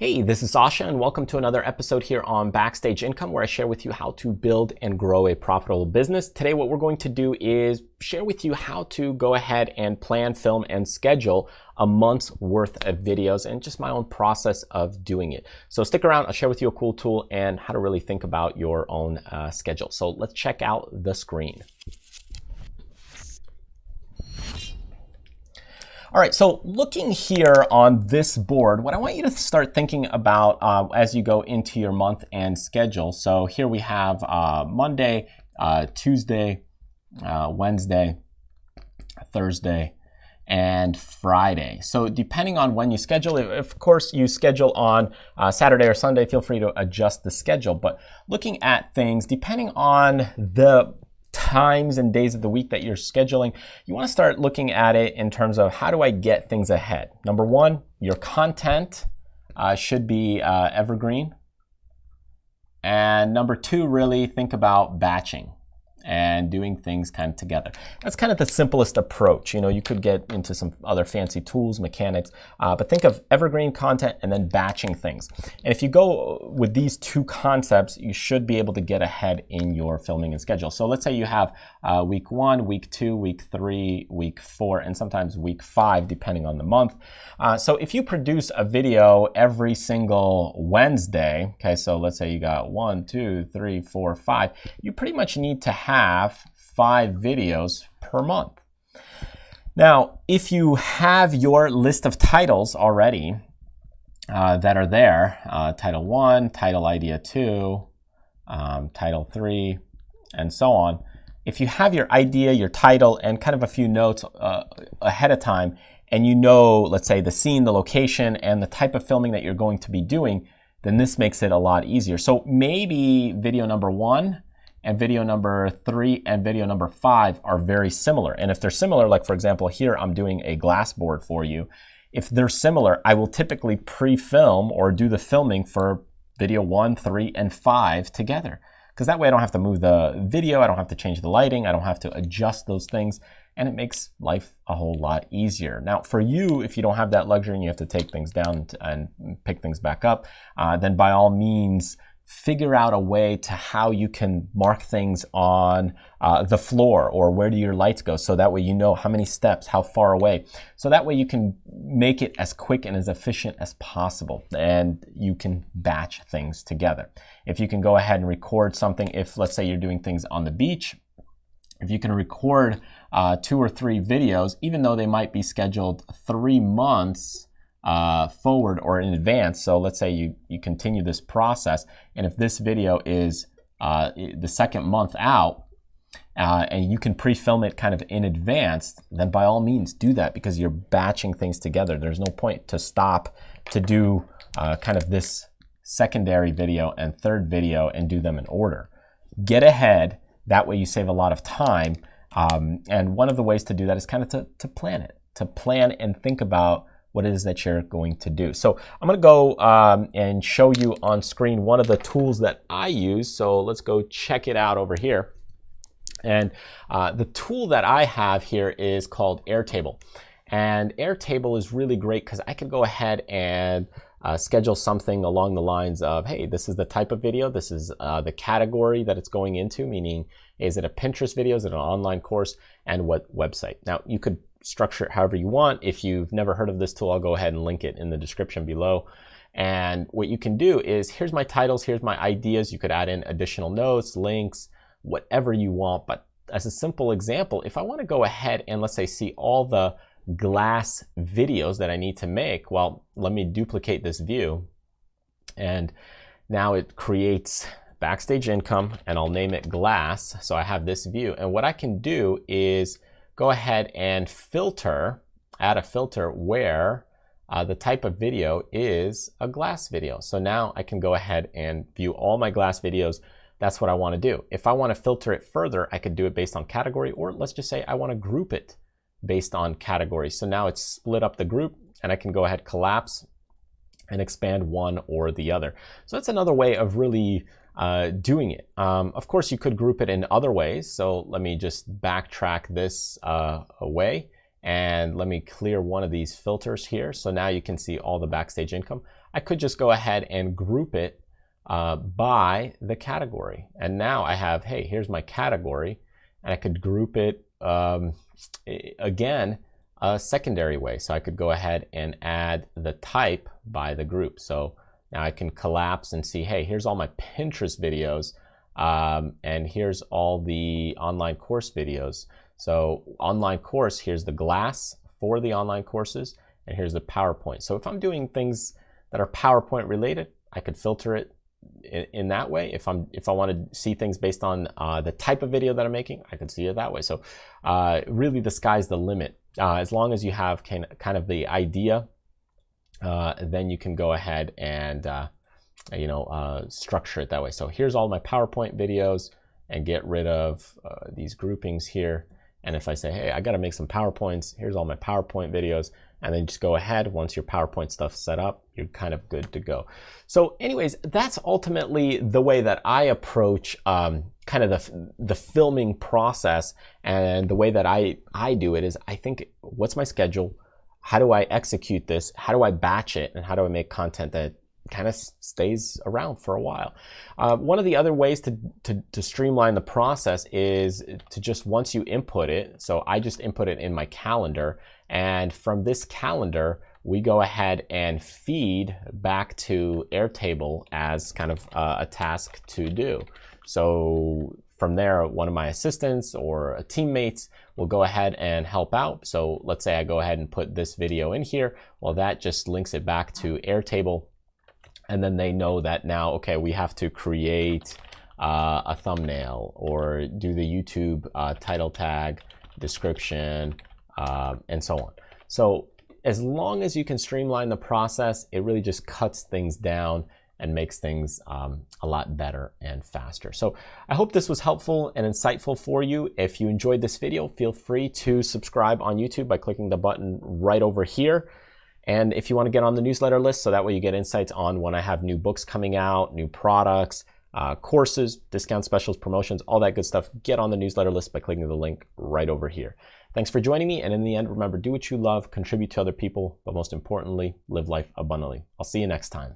Hey, this is Sasha, and welcome to another episode here on Backstage Income, where I share with you how to build and grow a profitable business. Today, what we're going to do is share with you how to go ahead and plan, film, and schedule a month's worth of videos and just my own process of doing it. So stick around, I'll share with you a cool tool and how to really think about your own schedule. So let's check out the screen. All right, so looking here on this board, what I want you to start thinking about as you go into your month and schedule. So here we have Monday, Tuesday, Wednesday, Thursday, and Friday. So depending on when you schedule, if of course you schedule on Saturday or Sunday, feel free to adjust the schedule. But looking at things, depending on the times and days of the week that you're scheduling, you want to start looking at it in terms of how do I get things ahead. Number one, your content should be evergreen. And number two, really think about batching and doing things kind of together. That's kind of the simplest approach. You know, you could get into some other fancy tools, mechanics, but think of evergreen content and then batching things. And if you go with these two concepts, you should be able to get ahead in your filming and schedule. So let's say you have week 1, week 2, week 3, week 4, and sometimes week 5, depending on the month. So if you produce a video every single Wednesday, okay, so let's say you got 1, 2, 3, 4, 5, you pretty much need to have 5 videos per month. Now, if you have your list of titles already that are there, title 1, title idea 2, title 3, and so on, if you have your idea, your title, and kind of a few notes ahead of time, and you know, let's say the scene, the location, and the type of filming that you're going to be doing, then this makes it a lot easier. So maybe video number 1 and video number 3 and video number 5 are very similar. And if they're similar, like for example, here I'm doing a glass board for you. If they're similar, I will typically pre-film or do the filming for video 1, 3, and 5 together. Because that way I don't have to move the video, I don't have to change the lighting, I don't have to adjust those things, and it makes life a whole lot easier. Now for you, if you don't have that luxury and you have to take things down and pick things back up, then by all means, figure out a way to how you can mark things on the floor, or where do your lights go, so that way you know how many steps, how far away. So that way you can make it as quick and as efficient as possible, and you can batch things together. If you can go ahead and record something, if let's say you're doing things on the beach, if you can record 2 or 3 videos, even though they might be scheduled 3 months forward or in advance. So let's say you continue this process, and if this video is the second month out, and you can pre-film it kind of in advance, then by all means do that, because you're batching things together. There's no point to stop to do kind of this secondary video and third video and do them in order. Get ahead, that way you save a lot of time. And one of the ways to do that is kind of to plan it, to plan and think about what it is that you're going to do. So I'm going to go and show you on screen one of the tools that I use. So let's go check it out over here. And the tool that I have here is called Airtable. And Airtable is really great because I can go ahead and schedule something along the lines of, hey, this is the type of video, this is the category that it's going into, meaning is it a Pinterest video, is it an online course, and what website. Now you could structure it however you want. If you've never heard of this tool, I'll go ahead and link it in the description below. And what you can do is, here's my titles, here's my ideas. You could add in additional notes, links, whatever you want. But as a simple example, if I want to go ahead and let's say see all the glass videos that I need to make, well, let me duplicate this view. And now it creates Backstage Income, and I'll name it glass. So I have this view. And what I can do is go ahead and filter, add a filter where the type of video is a glass video. So now I can go ahead and view all my glass videos. That's what I want to do. If I want to filter it further, I could do it based on category, or let's just say I want to group it based on category. So now it's split up the group, and I can go ahead, collapse, and expand one or the other. So that's another way of really doing it. Of course, you could group it in other ways. So let me just backtrack this away and let me clear one of these filters here. So now you can see all the Backstage income. I could just go ahead and group it by the category. And now I have, hey, here's my category, and I could group it again a secondary way. So I could go ahead and add the type by the group. So now I can collapse and see, hey, here's all my Pinterest videos, and here's all the online course videos. So online course, here's the glass for the online courses, and here's the PowerPoint. So if I'm doing things that are PowerPoint related, I could filter it in that way. If I want to see things based on the type of video that I'm making, I could see it that way. So really the sky's the limit. As long as you have kind of the idea, then you can go ahead and structure it that way. So here's all my PowerPoint videos, and get rid of these groupings here. And if I say, hey, I got to make some PowerPoints, here's all my PowerPoint videos, and then just go ahead. Once your PowerPoint stuff's set up, you're kind of good to go. So anyways, that's ultimately the way that I approach kind of the filming process. And the way that I do it is, I think, what's my schedule? How do I execute this? How do I batch it? And how do I make content that kind of stays around for a while? One of the other ways to streamline the process is to just, once you input it, so I just input it in my calendar, and from this calendar, we go ahead and feed back to Airtable as kind of a task to do. So from there, one of my assistants or teammates will go ahead and help out. So let's say I go ahead and put this video in here. Well, that just links it back to Airtable. And then they know that now, okay, we have to create a thumbnail or do the YouTube title tag, description, and so on. So as long as you can streamline the process, it really just cuts things down and makes things a lot better and faster. So I hope this was helpful and insightful for you. If you enjoyed this video, feel free to subscribe on YouTube by clicking the button right over here. And if you want to get on the newsletter list, so that way you get insights on when I have new books coming out, new products, courses, discount specials, promotions, all that good stuff, get on the newsletter list by clicking the link right over here. Thanks for joining me. And in the end, remember, do what you love, contribute to other people, but most importantly, live life abundantly. I'll see you next time.